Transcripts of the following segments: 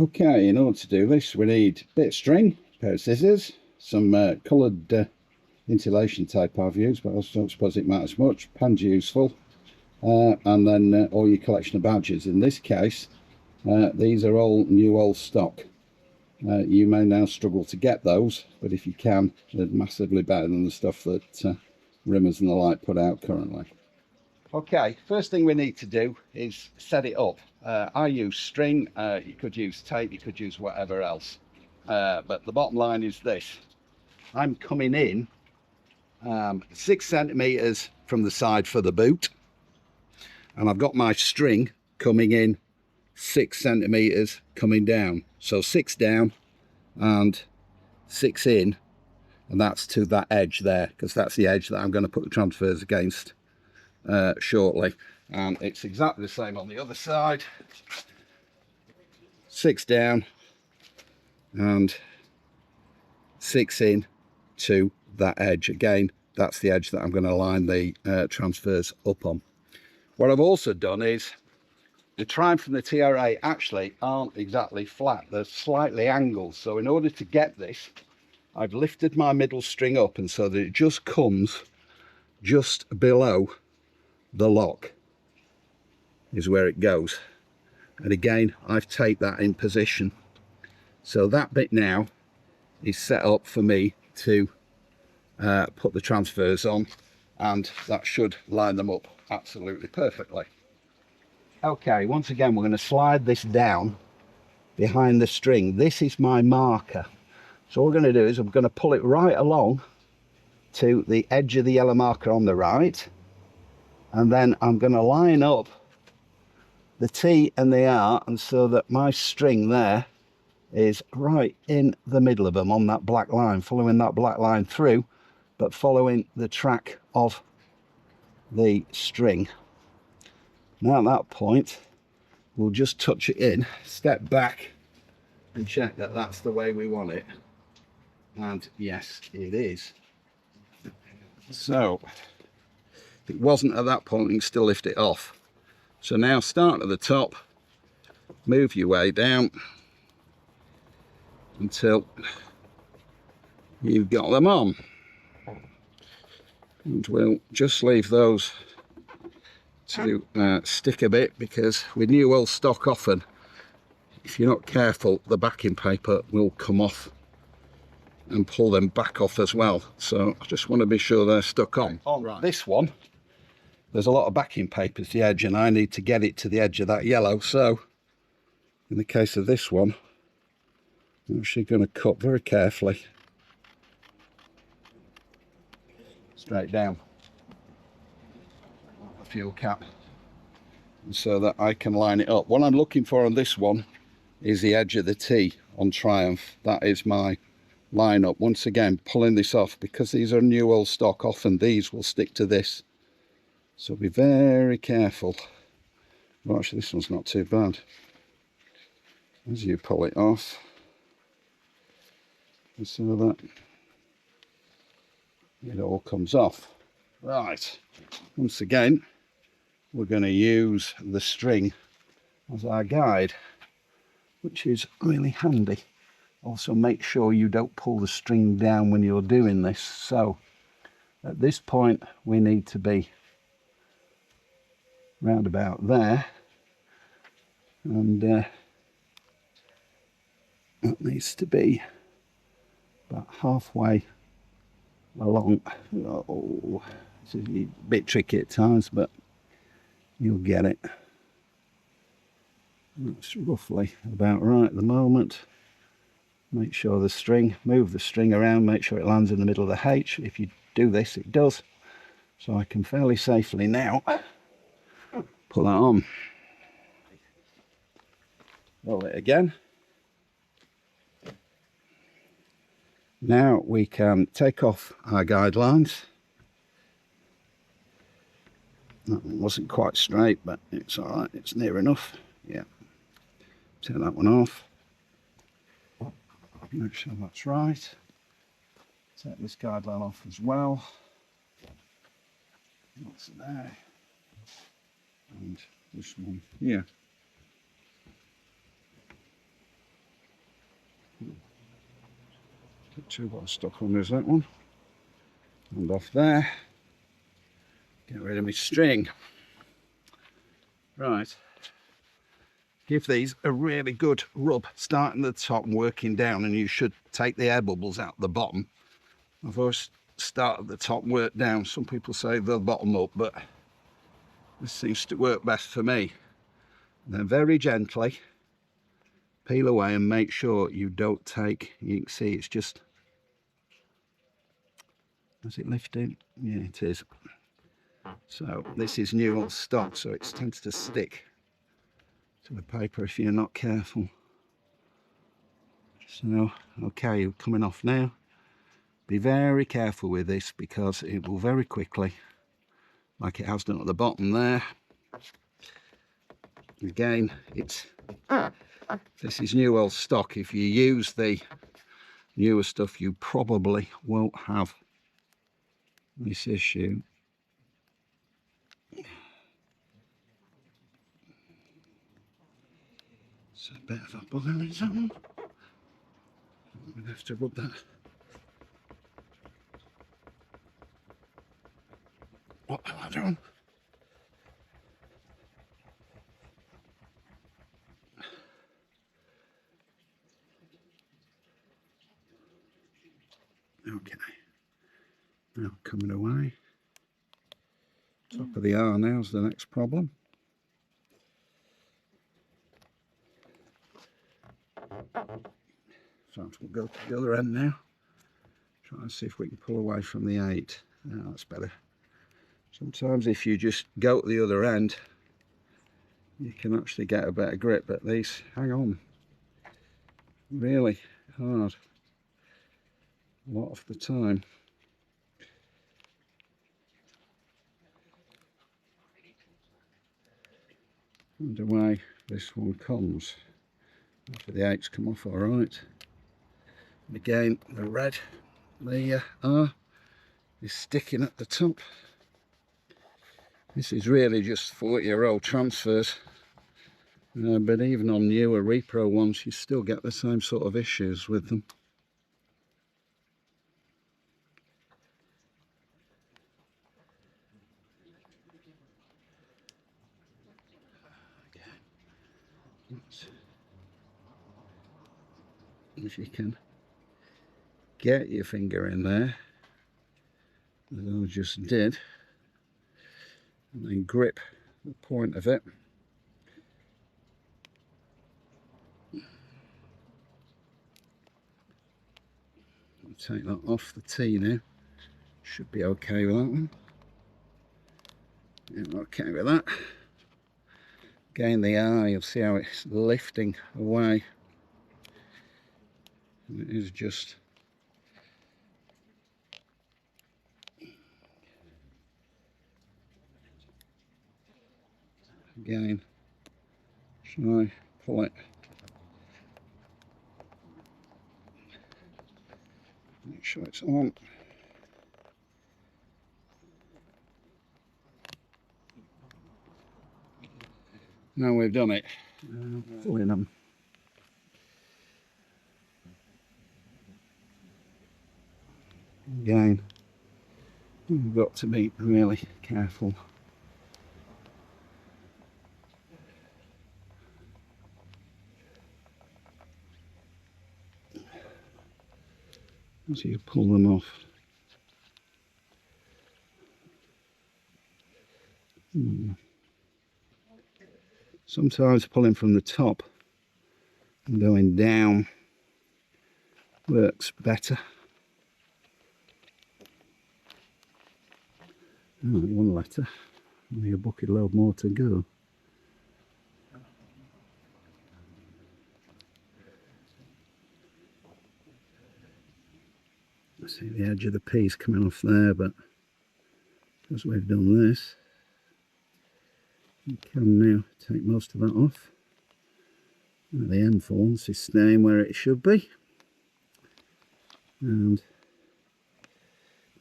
Okay, in order to do this we need a bit of string, a pair of scissors, some coloured insulation tape I've used, but I don't suppose it matters much. Pen's useful, and then all your collection of badges. In this case, these are all new old stock. You may now struggle to get those, but if you can, they're massively better than the stuff that Rimmers and the like put out currently. Okay, first thing we need to do is set it up. I use string, you could use tape, you could use whatever else. But the bottom line is this. I'm coming in 6 centimetres from the side for the boot, and I've got my string coming in 6 centimetres coming down. So 6 down and 6 in, and that's to that edge there, because that's the edge that I'm going to put the transfers against shortly. And it's exactly the same on the other side. 6 down and 6 in to that edge. Again, that's the edge that I'm going to line the transfers up on. What I've also done is the trim from the TR8 actually aren't exactly flat, they're slightly angled. So in order to get this, I've lifted my middle string up, and so that it just comes just below the lock is where it goes. And again, I've taped that in position, so that bit now is set up for me to put the transfers on, and that should line them up absolutely perfectly. Okay, once again we're going to slide this down behind the string. This is my marker, so what we're going to do is I'm going to pull it right along to the edge of the yellow marker on the right, and then I'm going to line up the T and the R, and so that my string there is right in the middle of them on that black line, following that black line through, but following the track of the string. Now at that point we'll just touch it in, step back and check that that's the way we want it, and yes, it is. So if it wasn't at that point, you can still lift it off. So now start at the top, move your way down until you've got them on, and we'll just leave those to stick a bit, because with new old stock often, if you're not careful, the backing paper will come off and pull them back off as well. So I just want to be sure they're stuck on. Right. This one, there's a lot of backing paper at the edge, and I need to get it to the edge of that yellow. So in the case of this one, I'm actually going to cut very carefully straight down the fuel cap, so that I can line it up. What I'm looking for on this one is the edge of the T on Triumph. That is my line up. Once again, pulling this off, because these are new old stock, often these will stick to this, so be very careful. Well, actually this one's not too bad. As you pull it off, so that it all comes off. Right, once again we're going to use the string as our guide, which is really handy. Also make sure you don't pull the string down when you're doing this. So at this point we need to be round about there, and that needs to be about halfway along. Oh, it's a bit tricky at times, but you'll get it. That's roughly about right at the moment. Make sure the string, move the string around, make sure it lands in the middle of the H. If you do this, it does. So I can fairly safely now put that on. Roll it again. Now we can take off our guidelines. That one wasn't quite straight, but it's all right, it's near enough. Yeah, take that one off. Make sure that's right. Take this guideline off as well. That's there. And this one here. Put two bars stuck on, there's that one. And off there. Get rid of my string. Right. Give these a really good rub, starting at the top and working down, and you should take the air bubbles out the bottom. I've always start at the top and work down. Some people say the bottom up, but this seems to work best for me. And then very gently peel away and make sure you don't take, you can see it's just, is it lifting? Yeah, it is. So this is new on stock, so it tends to stick to the paper if you're not careful. So okay, coming off now. Be very careful with this because it will very quickly, like it has done at the bottom there. Again, this is new old stock. If you use the newer stuff, you probably won't have this issue. It's a bit of a bugger in some. I'm going to have to rub that. What am I doing? Okay. Now coming away. Top of the R now is the next problem. So we'll go to the other end now. Try and see if we can pull away from the 8. Now that's better. Sometimes if you just go to the other end, you can actually get a better grip, but these hang on really hard a lot of the time. And away this one comes. After the 8's come off all right. And again, the red, the R is sticking at the top. This is really just 40-year-old transfers, but even on newer repro ones, you still get the same sort of issues with them. If you can get your finger in there, as I just did, and then grip the point of it. I'll take that off the T now. Should be okay with that one. Yeah, okay with that. Again, the eye, you'll see how it's lifting away. And it is just again, try pull it. Make sure it's on. Now we've done it. Pulling them. Again, you've got to be really careful. As you pull them off. Sometimes pulling from the top and going down works better. Oh, one letter, only a bucket load more to go. I see the edge of the piece coming off there, but because we've done this, you can now take most of that off. And the end forms is staying where it should be. And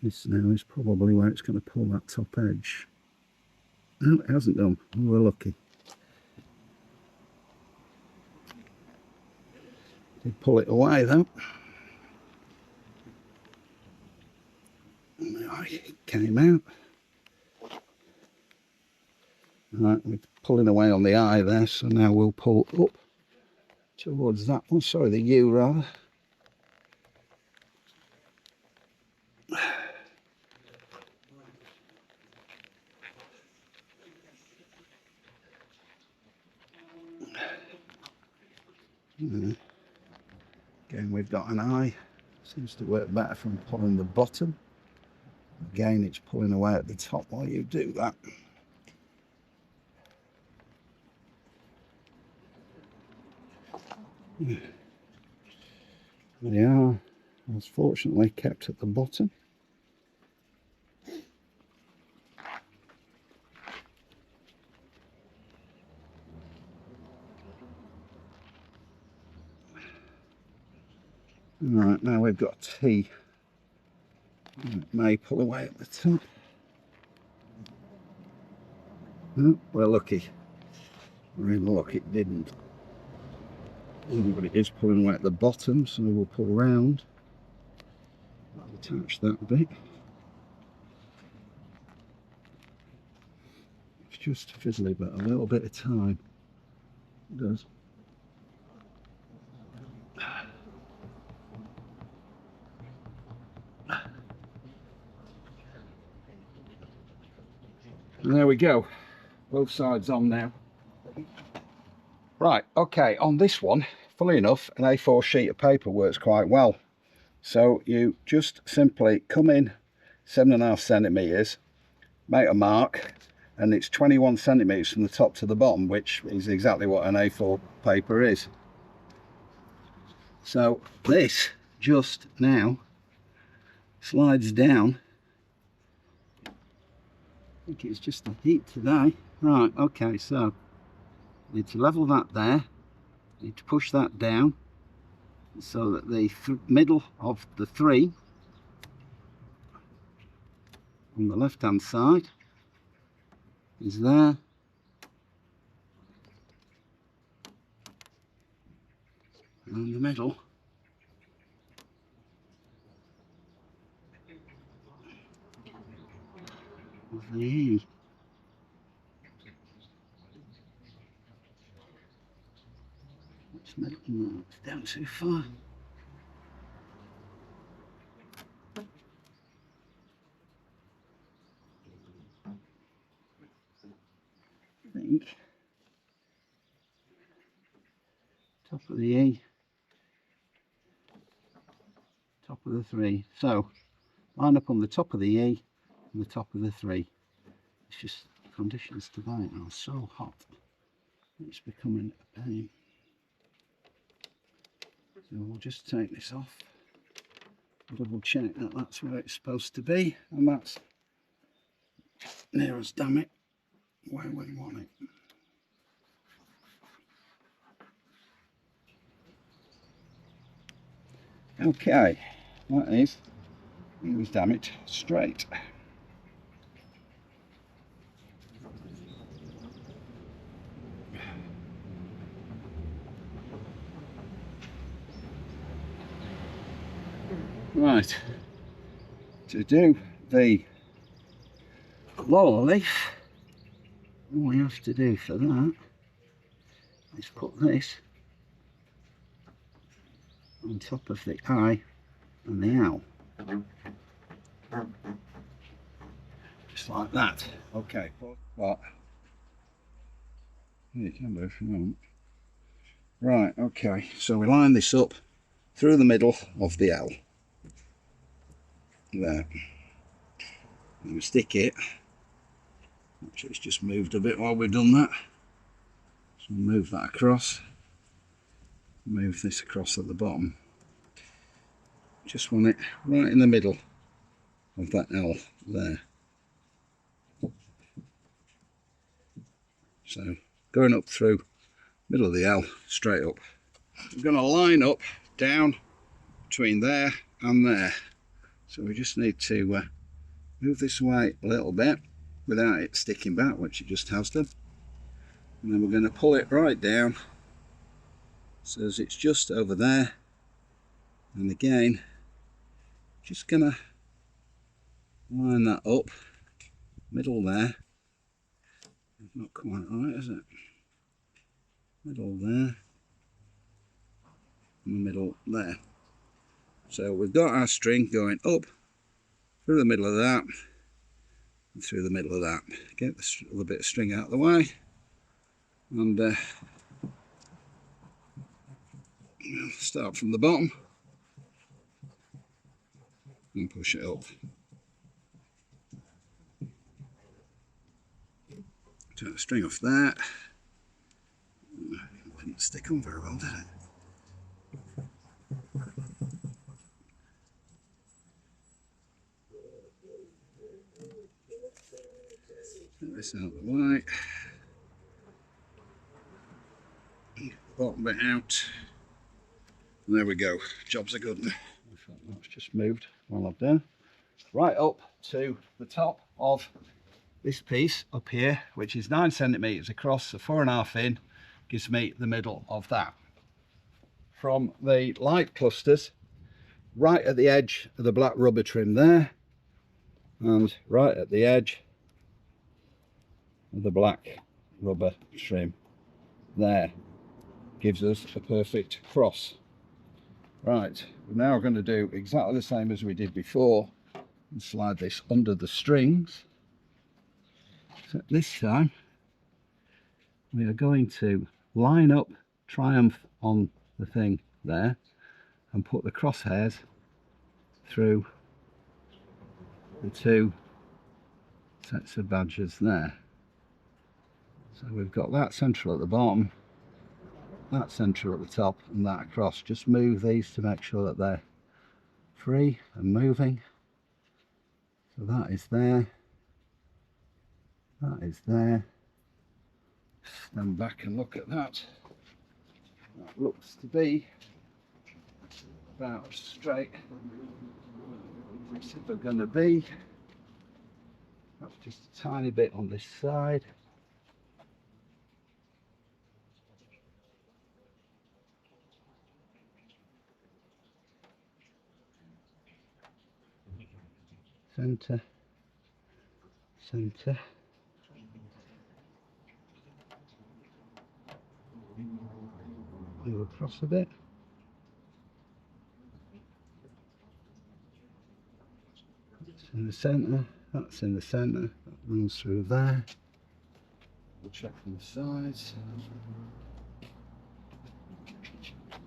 this now is probably where it's going to pull that top edge. No, it hasn't done. Oh, we're lucky. Did pull it away though. It came out. Right, we're pulling away on the eye there, so now we'll pull up towards that one, sorry, the U rather. Again, we've got an eye. Seems to work better from pulling the bottom. Again, it's pulling away at the top while you do that. They are, unfortunately, kept at the bottom. Right, now we've got a T. It may pull away at the top. Oh, we're lucky. We're in luck it didn't. But it is pulling away at the bottom, so we'll pull round. Attach that bit. It's just fiddly, but a little bit of time it does. And there we go, both sides on now. Right, okay, on this one, funnily enough, an A4 sheet of paper works quite well. So you just simply come in 7.5 centimetres, make a mark, and it's 21 centimetres from the top to the bottom, which is exactly what an A4 paper is. So this just now slides down. I think it's just the heat today. Right, okay, so need to level that there, need to push that down so that the middle of the 3 on the left hand side is there, and the middle of the E. No, it's down too far. I think top of the E, top of the 3. So line up on the top of the E and the top of the 3. It's just conditions today are so hot, it's becoming a pain. So we'll just take this off, double check that that's where it's supposed to be, and that's near as damn it where we want it. Okay, that is, damn it, straight. Right, to do the lower leaf, all we have to do for that is put this on top of the eye and the owl. Just like that. Okay, but you can do if you want. Right, okay, so we line this up through the middle of the L. There. And we stick it. Actually, it's just moved a bit while we've done that. So we'll move that across. Move this across at the bottom. Just want it right in the middle of that L there. So going up through middle of the L, straight up. We're going to line up down between there and there. So we just need to move this away a little bit without it sticking back, which it just has done. And then we're going to pull it right down so as it's just over there. And again, just going to line that up, middle there, not quite right, is it? Middle there, and the middle there. So we've got our string going up through the middle of that and through the middle of that. Get the little bit of string out of the way, and start from the bottom and push it up. Take the string off that. Didn't stick on very well, did it? Get this out of the way. Bottom bit out. And there we go. Job's a good one. That's just moved while I've done. Right up to the top of this piece up here, which is 9 centimeters across, so 4.5 in, gives me the middle of that. From the light clusters, right at the edge of the black rubber trim there, and right at the edge of the black rubber trim there, gives us a perfect cross. Right, we're now going to do exactly the same as we did before and slide this under the strings. So this time we are going to line up Triumph on the thing there and put the crosshairs through the 2 sets of badges there. So we've got that central at the bottom, that central at the top, and that across. Just move these to make sure that they're free and moving. So that is there, that is there. Stand back and look at that. That looks to be about straight as they're going to be. That's just a tiny bit on this side. Centre, centre. Move across a bit. It's in the centre, that's in the centre, that runs through there. We'll check from the sides.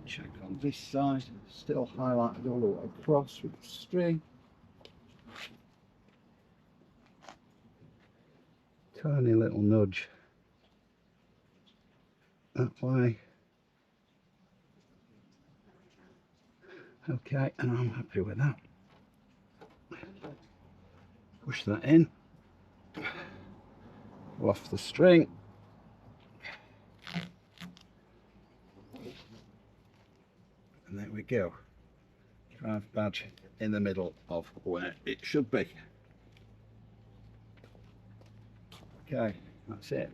Check on this side, still highlighted all the way across with the string. Tiny little nudge that way. Okay, and I'm happy with that. Push that in, pull off the string, and there we go. Drive badge in the middle of where it should be. Okay, that's it.